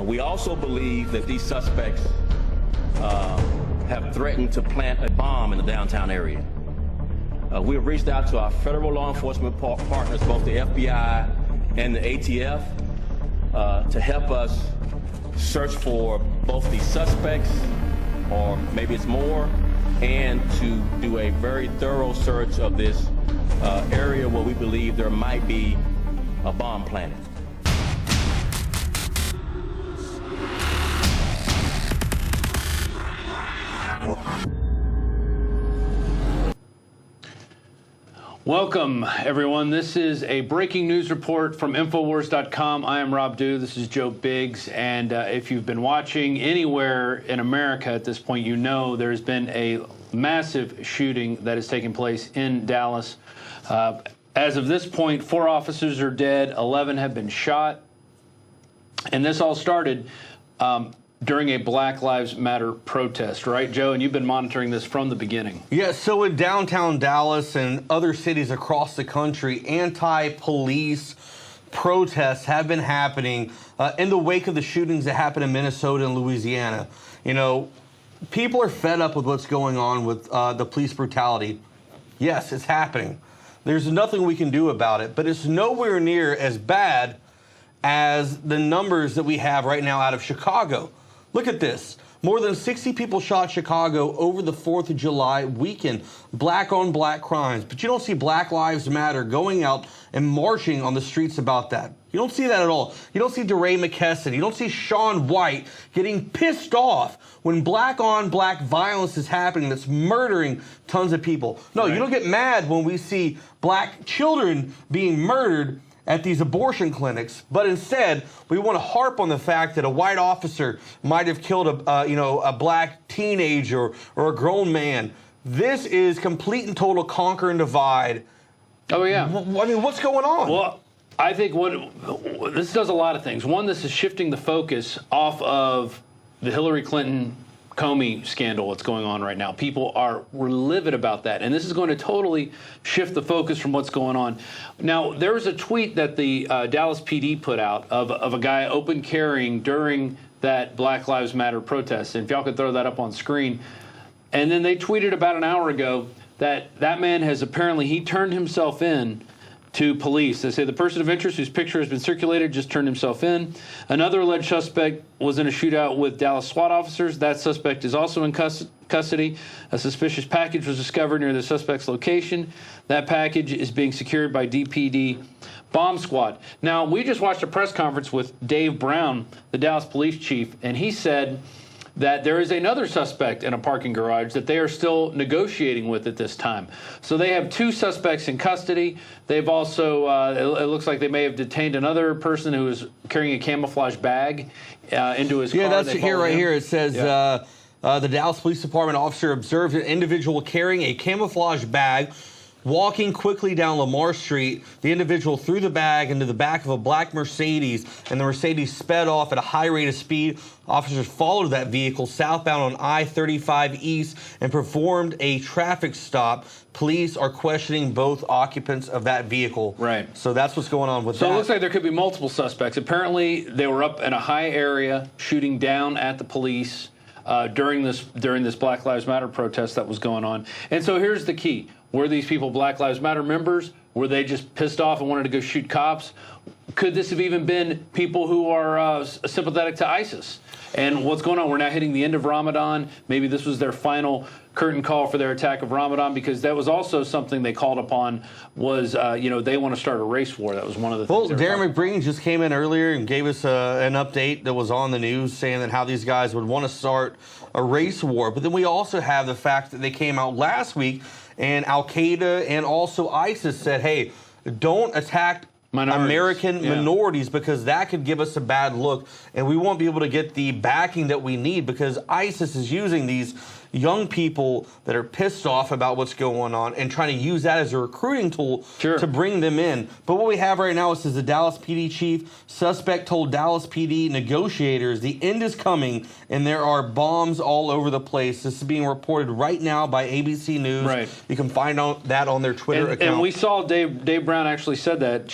We also believe that these suspects have threatened to plant a bomb in the downtown area. We have reached out to our federal law enforcement partners, both the FBI and the ATF, to help us search for both the suspects, or maybe it's more, and to do a very thorough search of this area where we believe there might be a bomb planted. Welcome, everyone. This is a breaking news report from Infowars.com. I am Rob Dew. This is Joe Biggs. And if you've been watching anywhere in America at this point, you know there's been a massive shooting that has taken place in Dallas. As of this point, 4 officers are dead, 11 have been shot. And this all started during a Black Lives Matter protest, right, Joe? And you've been monitoring this from the beginning. Yeah, so in downtown Dallas and other cities across the country, anti-police protests have been happening in the wake of the shootings that happened in Minnesota and Louisiana. You know, people are fed up with what's going on with the police brutality. Yes, it's happening. There's nothing we can do about it, but it's nowhere near as bad as the numbers that we have right now out of Chicago. Look at this. More than 60 people shot Chicago over the 4th of July weekend. Black-on-black crimes. But you don't see Black Lives Matter going out and marching on the streets about that. You don't see that at all. You don't see DeRay McKesson. You don't see Shaun White getting pissed off when black-on-black violence is happening that's murdering tons of people. No, right. You don't get mad when we see black children being murdered at these abortion clinics, but instead we want to harp on the fact that a white officer might have killed a black teenager or a grown man. This is complete and total conquer and divide. Oh yeah. I mean, what's going on? Well, I think this does a lot of things. One, this is shifting the focus off of the Hillary Clinton Comey scandal that's going on right now. People were livid about that, and this is going to totally shift the focus from what's going on. Now, there was a tweet that the Dallas PD put out of a guy open carrying during that Black Lives Matter protest, and if y'all could throw that up on screen. And then they tweeted about an hour ago that man has apparently, he turned himself in to police. They say the person of interest whose picture has been circulated just turned himself in. Another alleged suspect was in a shootout with Dallas SWAT officers. That suspect is also in custody. A suspicious package was discovered near the suspect's location. That package is being secured by DPD Bomb Squad. Now, we just watched a press conference with Dave Brown, the Dallas police chief, and he said that there is another suspect in a parking garage that they are still negotiating with at this time. So they have 2 suspects in custody. They've also, it looks like they may have detained another person who was carrying a camouflage bag into his car. Yeah, that's it here, right here. It says, the Dallas Police Department officer observed an individual carrying a camouflage bag walking quickly down Lamar Street. The individual threw the bag into the back of a black Mercedes, and the Mercedes sped off at a high rate of speed. Officers followed that vehicle southbound on I-35 East and performed a traffic stop. Police are questioning both occupants of that vehicle. Right. So that's what's going on with that. So it looks like there could be multiple suspects. Apparently, they were up in a high area shooting down at the police during this Black Lives Matter protest that was going on. And so here's the key. Were these people Black Lives Matter members? Were they just pissed off and wanted to go shoot cops? Could this have even been people who are sympathetic to ISIS? And what's going on? We're now hitting the end of Ramadan. Maybe this was their final curtain call for their attack of Ramadan, because that was also something they called upon was, they want to start a race war. That was one of the things. Well, Darren McBreen just came in earlier and gave us an update that was on the news saying that how these guys would want to start a race war. But then we also have the fact that they came out last week and Al-Qaeda and also ISIS said, hey, don't attack American minorities, because that could give us a bad look, and we won't be able to get the backing that we need, because ISIS is using these, young people that are pissed off about what's going on and trying to use that as a recruiting tool to bring them in. But what we have right now is the Dallas PD chief. Suspect told Dallas PD negotiators the end is coming and there are bombs all over the place. This is being reported right now by ABC News. Right. You can find that on their Twitter account. And we saw Dave Brown actually said that.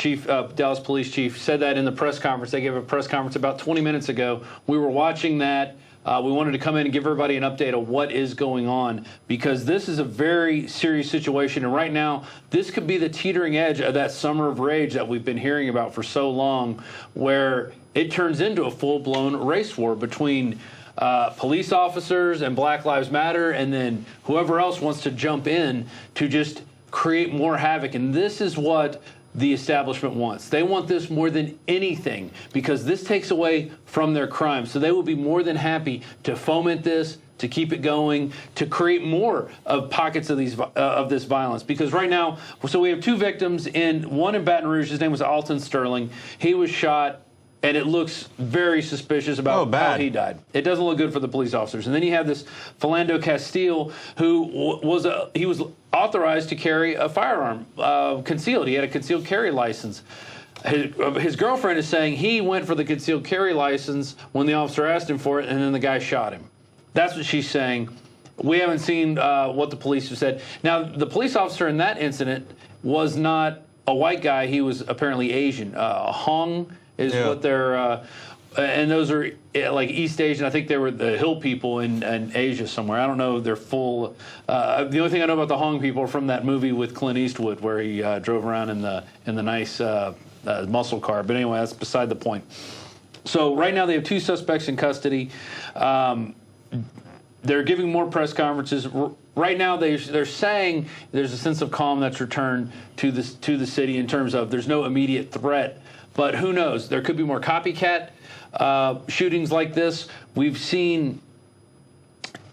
Dallas Police Chief said that in the press conference. They gave a press conference about 20 minutes ago. We were watching that. We wanted to come in and give everybody an update of what is going on, because this is a very serious situation. And right now, this could be the teetering edge of that summer of rage that we've been hearing about for so long, where it turns into a full-blown race war between police officers and Black Lives Matter, and then whoever else wants to jump in to just create more havoc. And this is what the establishment wants. They want this more than anything, because this takes away from their crime. So they will be more than happy to foment this, to keep it going, to create more of pockets of this violence. Because right now, so we have 2 victims, one in Baton Rouge. His name was Alton Sterling. He was shot, and it looks very suspicious about how he died. It doesn't look good for the police officers. And then you have this Philando Castile, who was authorized to carry a firearm concealed. He had a concealed carry license. His girlfriend is saying he went for the concealed carry license when the officer asked him for it, and then the guy shot him. That's what she's saying. We haven't seen what the police have said. Now, the police officer in that incident was not a white guy. He was apparently Asian. Hong is what they're, and those are like East Asian. I think they were the Hill people in Asia somewhere. I don't know their full. The only thing I know about the Hong people are from that movie with Clint Eastwood, where he drove around in the nice muscle car. But anyway, that's beside the point. So right now they have 2 suspects in custody. They're giving more press conferences. Right now they're saying there's a sense of calm that's returned to the city in terms of there's no immediate threat. But who knows? There could be more copycat shootings like this. We've seen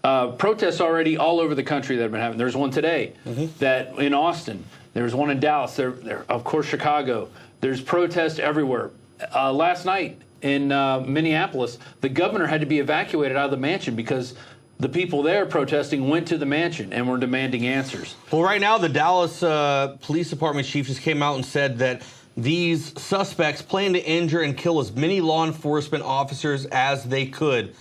protests already all over the country that have been happening. There's one today that in Austin. There's one in Dallas. There, of course, Chicago. There's protests everywhere. Last night in Minneapolis, the governor had to be evacuated out of the mansion because the people there protesting went to the mansion and were demanding answers. Well, right now, the Dallas Police Department chief just came out and said that these suspects plan to injure and kill as many law enforcement officers as they could.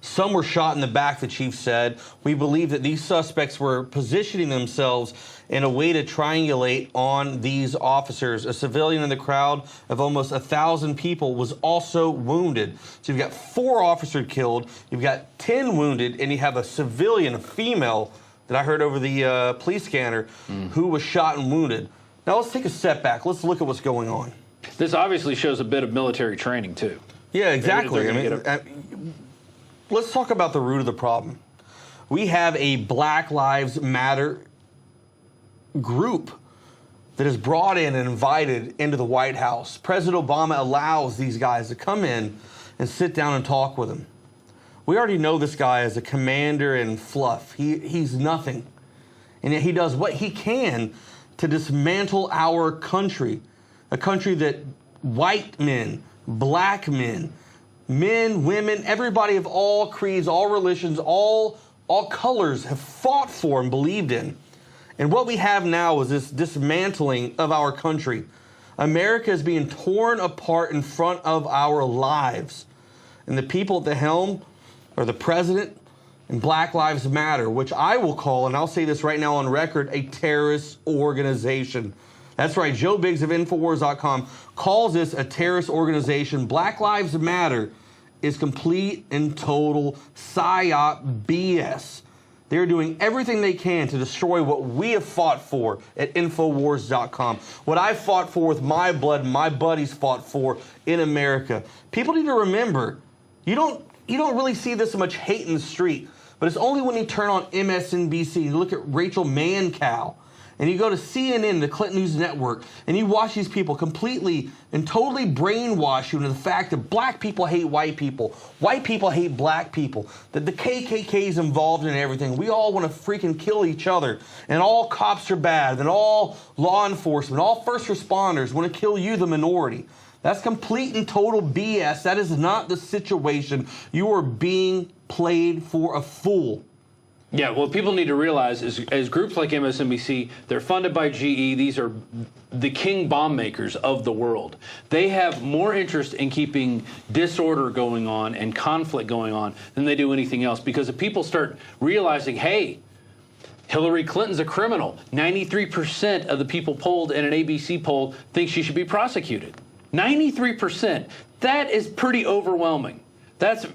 Some were shot in the back, the chief said. We believe that these suspects were positioning themselves in a way to triangulate on these officers. A civilian in the crowd of almost 1,000 people was also wounded. So you've got 4 officers killed, you've got 10 wounded, and you have a civilian, a female, that I heard over the police scanner, who was shot and wounded. Now let's take a step back. Let's look at what's going on. This obviously shows a bit of military training, too. Yeah, exactly. Let's talk about the root of the problem. We have a Black Lives Matter group that is brought in and invited into the White House. President Obama allows these guys to come in and sit down and talk with him. We already know this guy as a commander in fluff. He's nothing. And yet he does what he can to dismantle our country, a country that white men, black men, men, women, everybody of all creeds, all religions, all colors have fought for and believed in. And what we have now is this dismantling of our country. America is being torn apart in front of our lives. And the people at the helm are the president and Black Lives Matter, which I will call, and I'll say this right now on record, a terrorist organization. That's right, Joe Biggs of Infowars.com calls this a terrorist organization. Black Lives Matter is complete and total PSYOP BS. They're doing everything they can to destroy what we have fought for at Infowars.com. What I fought for with my blood, my buddies fought for in America. People need to remember, you don't really see this much hate in the street, but it's only when you turn on MSNBC and you look at Rachel Mancow, and you go to CNN, the Clinton News Network, and you watch these people completely and totally brainwash you into the fact that black people hate white people hate black people, that the KKK is involved in everything. We all want to freaking kill each other, and all cops are bad, and all law enforcement, all first responders want to kill you, the minority. That's complete and total BS. That is not the situation. You are being played for a fool. Yeah, what people need to realize is, as groups like MSNBC, they're funded by GE. These are the king bomb makers of the world. They have more interest in keeping disorder going on and conflict going on than they do anything else. Because if people start realizing, hey, Hillary Clinton's a criminal. 93% of the people polled in an ABC poll think she should be prosecuted. 93%. That is pretty overwhelming. That's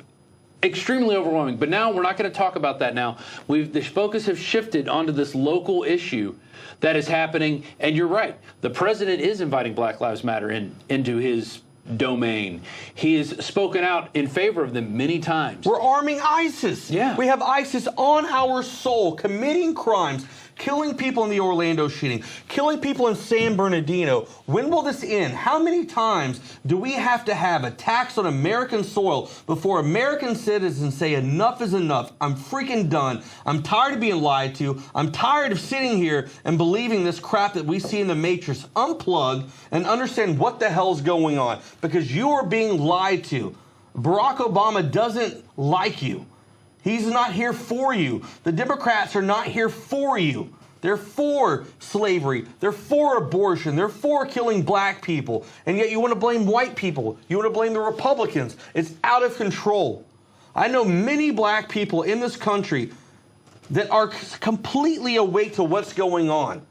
extremely overwhelming. But now we're not going to talk about that now. The focus has shifted onto this local issue that is happening. And you're right. The president is inviting Black Lives Matter into his domain. He has spoken out in favor of them many times. We're arming ISIS. Yeah. We have ISIS on our soul, committing crimes, killing people in the Orlando shooting, killing people in San Bernardino. When will this end? How many times do we have to have attacks on American soil before American citizens say enough is enough? I'm freaking done. I'm tired of being lied to. I'm tired of sitting here and believing this crap that we see in the Matrix. Unplug and understand what the hell's going on, because you are being lied to. Barack Obama doesn't like you. He's not here for you. The Democrats are not here for you. They're for slavery. They're for abortion. They're for killing black people. And yet you want to blame white people. You want to blame the Republicans. It's out of control. I know many black people in this country that are completely awake to what's going on.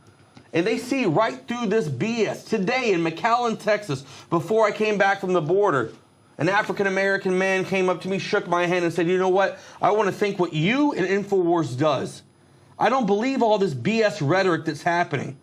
And they see right through this BS. Today in McAllen, Texas, before I came back from the border, an African-American man came up to me, shook my hand, and said, you know what? I want to think what you and InfoWars does. I don't believe all this BS rhetoric that's happening.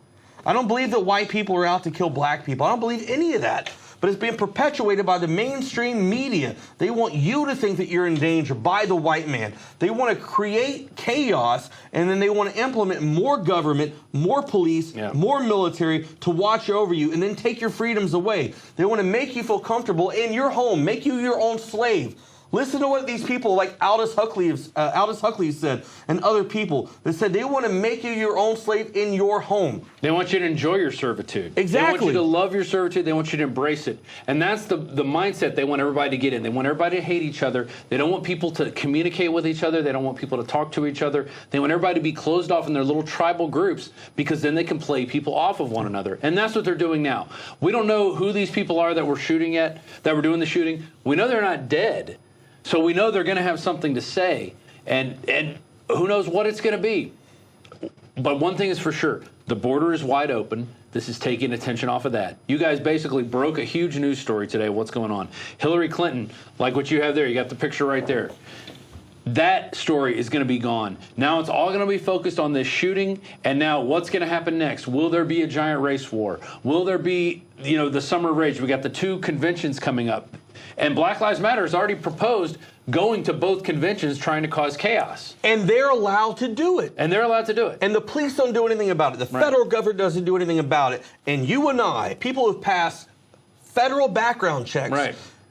I don't believe that white people are out to kill black people. I don't believe any of that. But it's being perpetuated by the mainstream media. They want you to think that you're in danger by the white man. They want to create chaos, and then they want to implement more government, more police, more military to watch over you, and then take your freedoms away. They want to make you feel comfortable in your home, make you your own slave. Listen to what these people like Aldous Huxley said, and other people that said they want to make you your own slave in your home. They want you to enjoy your servitude. Exactly. They want you to love your servitude. They want you to embrace it. And that's the mindset they want everybody to get in. They want everybody to hate each other. They don't want people to communicate with each other. They don't want people to talk to each other. They want everybody to be closed off in their little tribal groups, because then they can play people off of one another. And that's what they're doing now. We don't know who these people are that were shooting at, that were doing the shooting. We know they're not dead. So we know they're going to have something to say, and who knows what it's going to be. But one thing is for sure, the border is wide open. This is taking attention off of that. You guys basically broke a huge news story today. What's going on? Hillary Clinton, like what you have there, you got the picture right there. That story is going to be gone. Now it's all going to be focused on this shooting, and now what's going to happen next? Will there be a giant race war? Will there be, the summer rage? We got the 2 conventions coming up. And Black Lives Matter has already proposed going to both conventions trying to cause chaos. And they're allowed to do it. And they're allowed to do it. And the police don't do anything about it. The federal government doesn't do anything about it. And you and I, people who've passed federal background checks,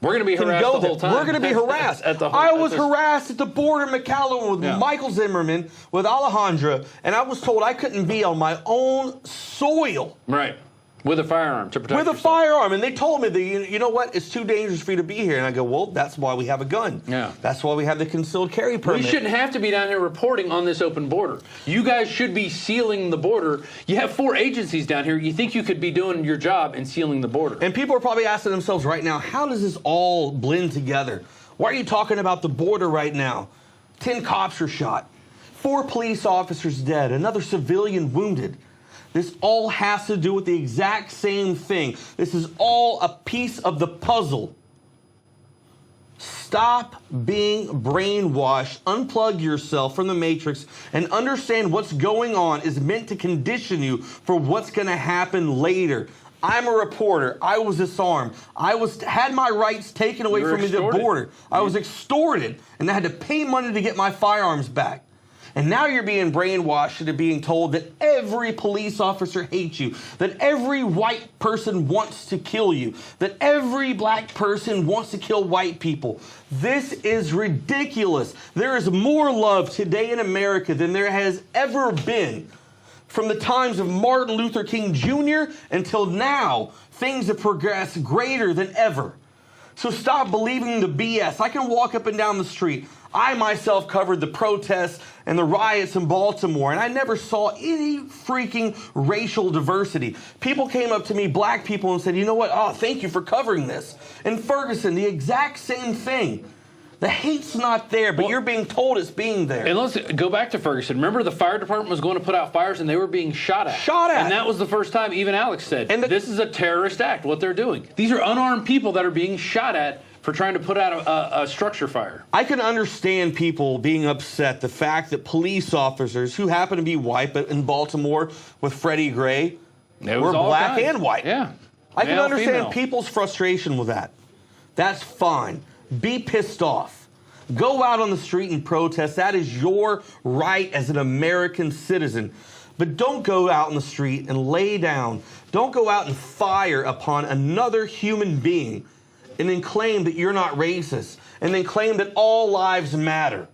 we're going to be harassed the whole time. We're going to be harassed. I was harassed at the border in McAllen with Michael Zimmerman, with Alejandra, and I was told I couldn't be on my own soil. Right. With a firearm to protect yourself. With a firearm. And they told me that, you know what, it's too dangerous for you to be here. And I go, well, that's why we have a gun. Yeah. That's why we have the concealed carry permit. We shouldn't have to be down here reporting on this open border. You guys should be sealing the border. You have 4 agencies down here. You think you could be doing your job and sealing the border. And people are probably asking themselves right now, how does this all blend together? Why are you talking about the border right now? 10 cops are shot. 4 police officers dead. Another civilian wounded. This all has to do with the exact same thing. This is all a piece of the puzzle. Stop being brainwashed. Unplug yourself from the Matrix and understand what's going on is meant to condition you for what's going to happen later. I'm a reporter. I was disarmed. I had my rights taken away from me at the border. I was extorted, and I had to pay money to get my firearms back. And now you're being brainwashed into being told that every police officer hates you, that every white person wants to kill you, that every black person wants to kill white people. This is ridiculous. There is more love today in America than there has ever been. From the times of Martin Luther King Jr. until now, things have progressed greater than ever. So stop believing the BS. I can walk up and down the street. I myself covered the protests and the riots in Baltimore, and I never saw any freaking racial diversity. People came up to me, black people, and said, you know what? Oh, thank you for covering this. In Ferguson, the exact same thing. The hate's not there, but you're being told it's being there. And let's go back to Ferguson. Remember, the fire department was going to put out fires, and they were being shot at. And that was the first time even Alex said, this is a terrorist act, what they're doing. These are unarmed people that are being shot at for trying to put out a structure fire. I can understand people being upset, the fact that police officers who happen to be white, but in Baltimore with Freddie Gray, were black and white. Yeah. I can understand people's frustration with that. That's fine. Be pissed off. Go out on the street and protest. That is your right as an American citizen. But don't go out in the street and lay down. Don't go out and fire upon another human being and then claim that you're not racist and then claim that all lives matter.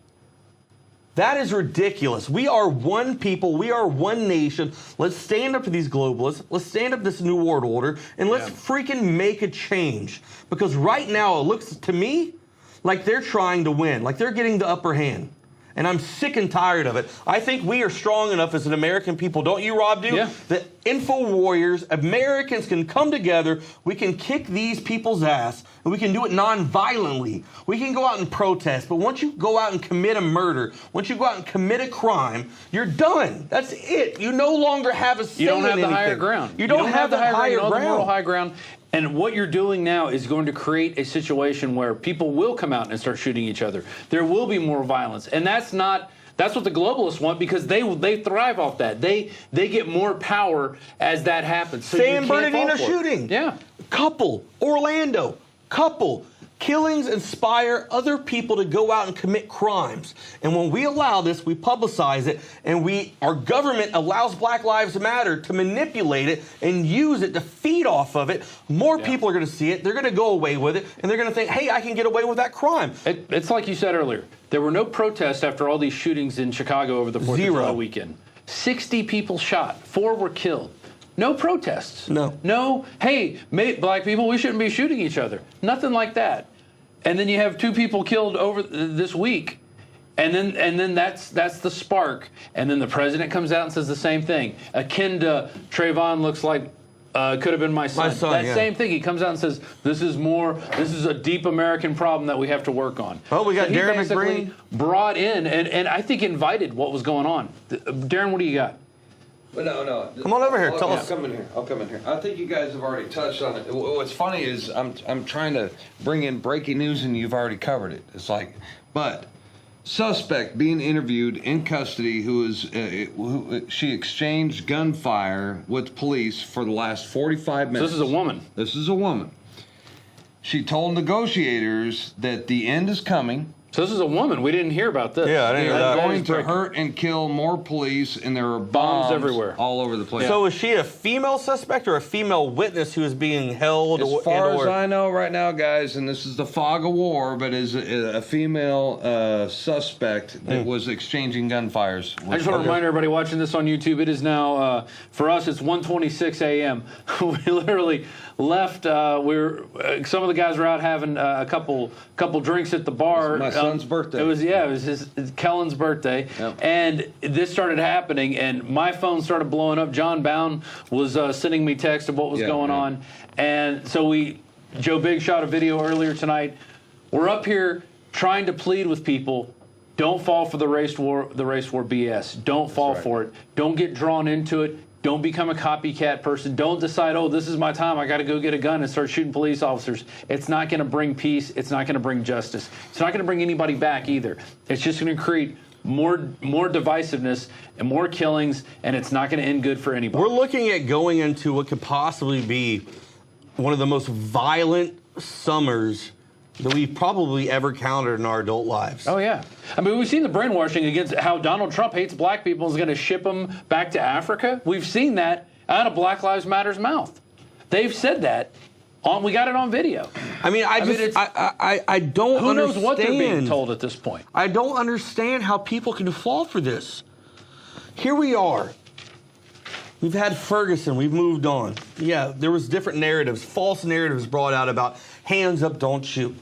That is ridiculous. We are one people. We are one nation. Let's stand up to these globalists. Let's stand up to this new world order, and let's freaking make a change. Because right now, it looks to me like they're trying to win, like they're getting the upper hand. And I'm sick and tired of it. I think we are strong enough as an American people, don't you, Rob, that info warriors, Americans can come together, we can kick these people's ass, and we can do it non-violently. We can go out and protest, but once you go out and commit a murder, once you go out and commit a crime, you're done. That's it. You no longer have a say in anything. You don't have the higher ground. You don't have the higher ground. The moral high ground. And what you're doing now is going to create a situation where people will come out and start shooting each other. There will be more violence. And that's what the globalists want, because they thrive off that. They get more power as that happens. So San Bernardino shooting. Yeah. Couple. Orlando. Couple. Killings inspire other people to go out and commit crimes. And when we allow this, we publicize it, and our government allows Black Lives Matter to manipulate it and use it to feed off of it, more people are going to see it, they're going to go away with it, and they're going to think, hey, I can get away with that crime. It's like you said earlier. There were no protests after all these shootings in Chicago over the 4th of July weekend. 60 people shot. 4 were killed. No protests. No, hey, black people, we shouldn't be shooting each other. Nothing like that. And then you have 2 people killed over this week. And then that's the spark. And then the president comes out and says the same thing. Akin to Trayvon looks like could have been my son. Same thing. He comes out and says, this is a deep American problem that we have to work on. Oh, we got Darren McBreen brought in and I think invited what was going on. Darren, what do you got? Well, no. Come on over here. Tell us. I'll come in here. I think you guys have already touched on it. What's funny is I'm trying to bring in breaking news and you've already covered it. It's like, but suspect being interviewed in custody she exchanged gunfire with police for the last 45 minutes. This is a woman. This is a woman. She told negotiators that the end is coming. So this is a woman. We didn't hear about this. Yeah, I didn't hear that. They're going to hurt and kill more police, and there are bombs everywhere, all over the place. So is she a female suspect or a female witness who is being held? As far as I know right now, guys, and this is the fog of war, but is a female suspect that was exchanging gunfires. I just want to remind everybody watching this on YouTube, it is now, for us, it's 1:26 a.m. We literally left. Some of the guys were out having a couple drinks at the bar. My son's birthday. It was Kellen's birthday, and this started happening, and my phone started blowing up. John Bound was sending me text of what was going on, and so Joe Big shot a video earlier tonight. We're up here trying to plead with people. Don't fall for the race war BS. Don't fall for it. Don't get drawn into it. Don't become a copycat person. Don't decide, oh, this is my time. I got to go get a gun and start shooting police officers. It's not going to bring peace. It's not going to bring justice. It's not going to bring anybody back either. It's just going to create more divisiveness and more killings, and it's not going to end good for anybody. We're looking at going into what could possibly be one of the most violent summers that we've probably ever counted in our adult lives. Oh, yeah. I mean, we've seen the brainwashing against how Donald Trump hates black people and is going to ship them back to Africa. We've seen that out of Black Lives Matter's mouth. They've said that. We got it on video. I mean, I don't understand. Who knows what they're being told at this point? I don't understand how people can fall for this. Here we are. We've had Ferguson. We've moved on. Yeah, there was different narratives, false narratives brought out about hands up, don't shoot.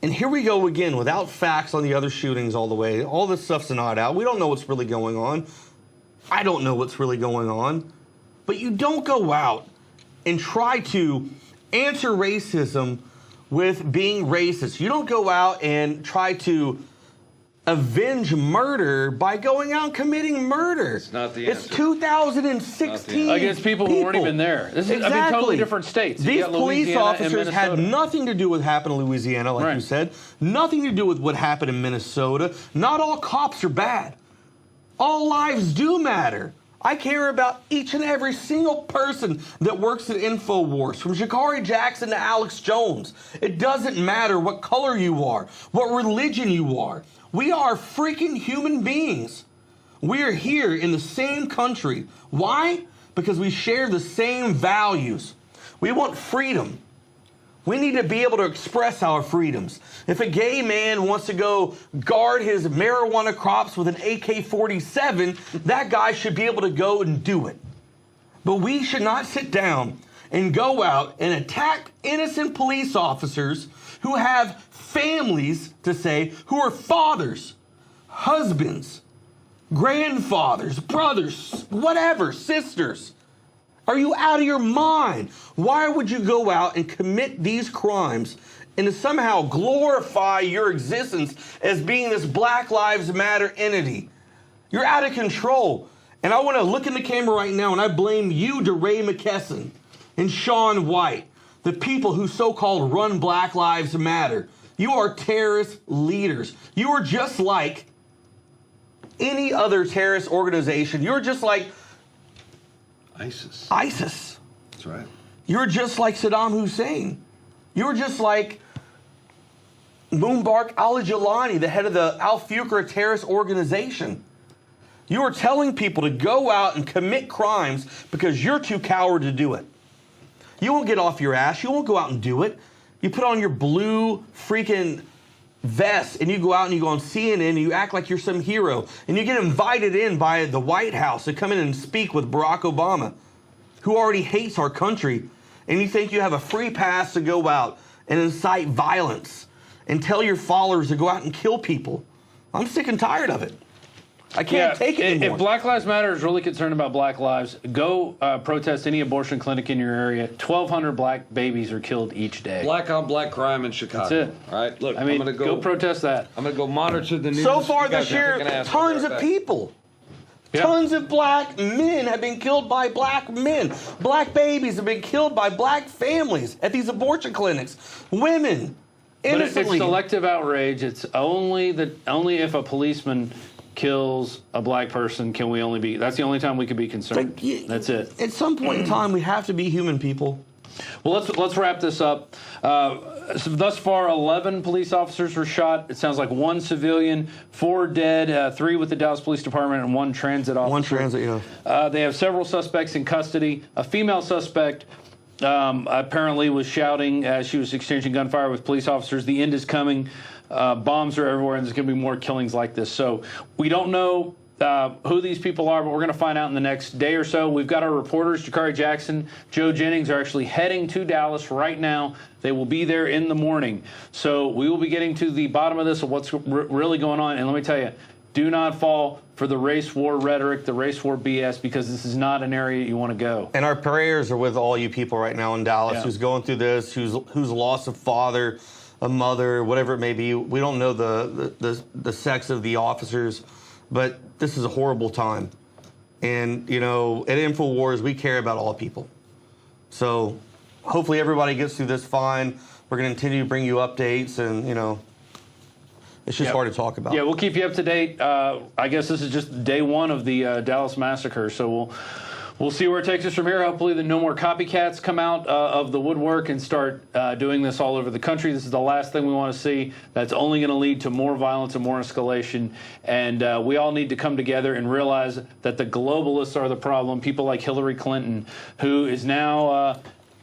And here we go again, without facts on the other shootings all the way. All this stuff's not out. We don't know what's really going on. I don't know what's really going on. But you don't go out and try to answer racism with being racist. You don't go out and try to avenge murder by going out and committing murder. It's not the It's answer. 2016. Against people who weren't even there. This is, I mean, totally different states. You These got police Louisiana and officers had Minnesota. nothing to do with what happened in Louisiana, like Right. you said. Nothing to do with what happened in Minnesota. Not all cops are bad. All lives do matter. I care about each and every single person that works at InfoWars, from Sha'Carri Jackson to Alex Jones. It doesn't matter what color you are, what religion you are. We are freaking human beings. We are here in the same country. Why? Because we share the same values. We want freedom. We need to be able to express our freedoms. If a gay man wants to go guard his marijuana crops with an AK-47, that guy should be able to go and do it. But we should not sit down and go out and attack innocent police officers who have families to say, who are fathers, husbands, grandfathers, brothers, whatever, sisters. Are you out of your mind? Why would you go out and commit these crimes and to somehow glorify your existence as being this Black Lives Matter entity? You're out of control. And I want to look in the camera right now and I blame you, DeRay McKesson and Shaun White, the people who so-called run Black Lives Matter. You are terrorist leaders. You are just like any other terrorist organization. You're just like ISIS. That's right. You're just like Saddam Hussein. You're just like Mubarak al-Jilani, the head of the Al-Fuqra terrorist organization. You are telling people to go out and commit crimes because you're too coward to do it. You won't get off your ass. You won't go out and do it. You put on your blue freaking vest and you go out and you go on CNN and you act like you're some hero and you get invited in by the White House to come in and speak with Barack Obama, who already hates our country, and you think you have a free pass to go out and incite violence and tell your followers to go out and kill people. I'm sick and tired of it. I can't take it anymore. If Black Lives Matter is really concerned about Black lives, go protest any abortion clinic in your area. 1,200 black babies are killed each day. Black on black crime in Chicago. That's it. All right, look, I mean, I'm going to go protest that. I'm going to go monitor the news. So far You guys this are year, kicking ass. tons I'll be of right back. people. Yeah. Tons of black men have been killed by black men. Black babies have been killed by black families at these abortion clinics. Women, But innocently. it's selective outrage. It's only if a policeman kills a black person can we only be. That's the only time we could be concerned. That's it. At some point in time, we have to be human people. Well, let's wrap this up. So thus far, 11 police officers were shot. It sounds like 1 civilian, 4 dead, 3 with the Dallas Police Department, and 1 transit officer. 1 transit, yeah. They have several suspects in custody. A female suspect apparently was shouting as she was exchanging gunfire with police officers, "The end is coming. Bombs are everywhere, and there's going to be more killings like this." So we don't know who these people are, but we're going to find out in the next day or so. We've got our reporters, Sha'Carri Jackson, Joe Jennings, are actually heading to Dallas right now. They will be there in the morning. So we will be getting to the bottom of this, of what's really going on. And let me tell you, do not fall for the race war rhetoric, the race war BS, because this is not an area you want to go. And our prayers are with all you people right now in Dallas who's going through this, who's lost a father, a mother, whatever it may be. We don't know the sex of the officers, but this is a horrible time. And, you know, at InfoWars, we care about all people. So hopefully everybody gets through this fine. We're going to continue to bring you updates, and, you know, it's just hard to talk about. Yeah, we'll keep you up to date. I guess this is just day 1 of the Dallas Massacre, so we'll see where it takes us from here. Hopefully no more copycats come out of the woodwork and start doing this all over the country. This is the last thing we want to see. That's only going to lead to more violence and more escalation. And we all need to come together and realize that the globalists are the problem. People like Hillary Clinton, who is now...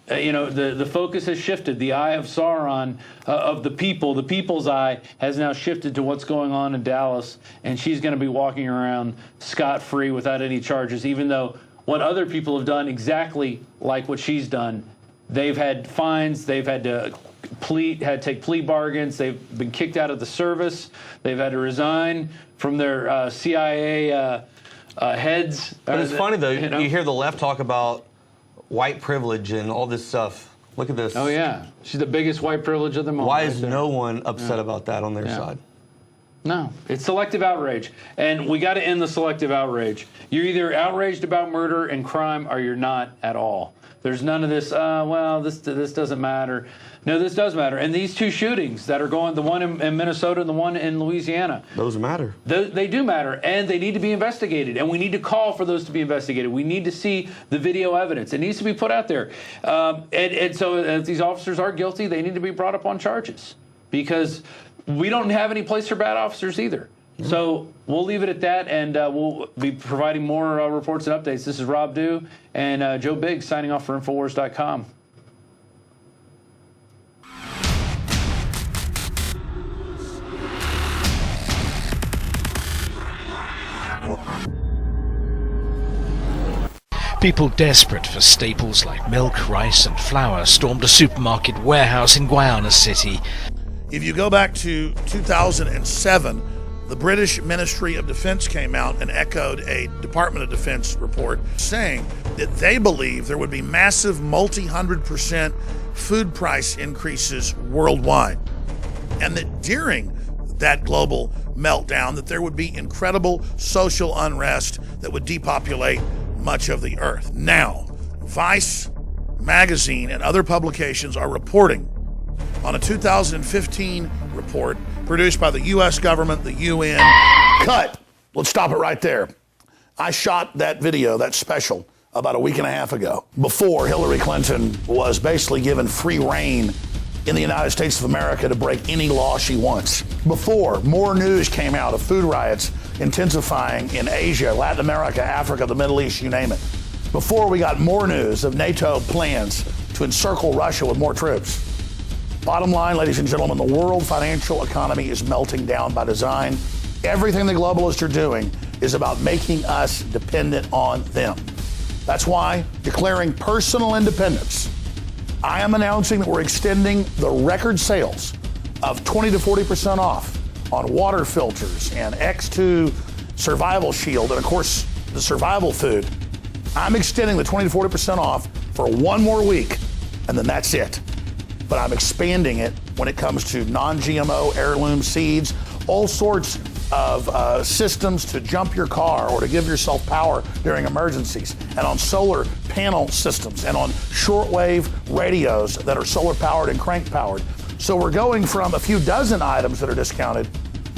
you know, the focus has shifted. The eye of Sauron, of the people's eye, has now shifted to what's going on in Dallas, and she's going to be walking around scot-free without any charges, even though what other people have done exactly like what she's done. They've had fines, they've had to had to take plea bargains. They've been kicked out of the service. They've had to resign from their CIA heads. But it's funny though. You hear the left talk about white privilege and all this stuff. Look at this. Oh yeah, she's the biggest white privilege of them all. Why is no one upset about that on their side? No, it's selective outrage, and we got to end the selective outrage. You're either outraged about murder and crime, or you're not at all. There's none of this. Well, this doesn't matter. No, this does matter. And these two shootings that are going, the one in Minnesota and the one in Louisiana, those matter. They do matter, and they need to be investigated. And we need to call for those to be investigated. We need to see the video evidence. It needs to be put out there. And so, if these officers are guilty, they need to be brought up on charges, because we don't have any place for bad officers either. So we'll leave it at that, and we'll be providing more reports and updates. This is Rob Dew and Joe Biggs signing off for Infowars.com. People desperate for staples like milk, rice and flour stormed a supermarket warehouse in Guyana City. If you go back to 2007, the British Ministry of Defense came out and echoed a Department of Defense report saying that they believe there would be massive multi-100% food price increases worldwide, and that during that global meltdown that there would be incredible social unrest that would depopulate much of the earth. Now, Vice magazine and other publications are reporting on a 2015 report produced by the U.S. government, the UN. Cut. Let's stop it right there. I shot that video, that special, about a week and a half ago, before Hillary Clinton was basically given free rein in the United States of America to break any law she wants. Before more news came out of food riots intensifying in Asia, Latin America, Africa, the Middle East, you name it. Before we got more news of NATO plans to encircle Russia with more troops. Bottom line, ladies and gentlemen, the world financial economy is melting down by design. Everything the globalists are doing is about making us dependent on them. That's why, declaring personal independence, I am announcing that we're extending the record sales of 20 to 40% off on water filters and X2 Survival Shield, and of course, the survival food. I'm extending the 20 to 40% off for one more week, and then that's it. But I'm expanding it when it comes to non-GMO heirloom seeds, all sorts of systems to jump your car or to give yourself power during emergencies, and on solar panel systems, and on shortwave radios that are solar powered and crank powered. So we're going from a few dozen items that are discounted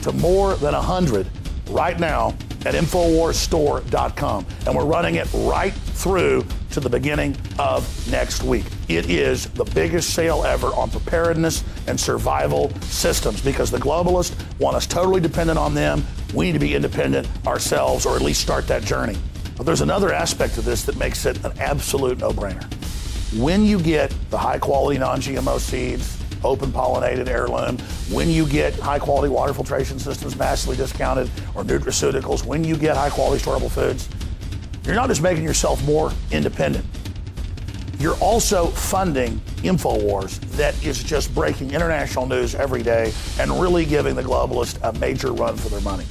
to more than 100 right now at InfoWarsStore.com. And we're running it right through to the beginning of next week. It is the biggest sale ever on preparedness and survival systems, because the globalists want us totally dependent on them. We need to be independent ourselves, or at least start that journey. But there's another aspect of this that makes it an absolute no-brainer. When you get the high-quality non-GMO seeds, open pollinated heirloom, when you get high quality water filtration systems massively discounted, or nutraceuticals, when you get high quality storable foods, you're not just making yourself more independent, you're also funding InfoWars, that is just breaking international news every day and really giving the globalists a major run for their money.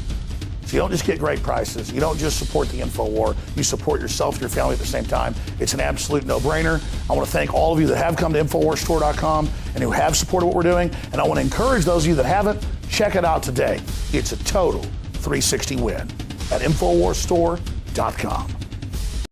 So you don't just get great prices. You don't just support the InfoWar. You support yourself and your family at the same time. It's an absolute no-brainer. I want to thank all of you that have come to InfoWarsStore.com and who have supported what we're doing. And I want to encourage those of you that haven't, check it out today. It's a total 360 win at InfoWarsStore.com.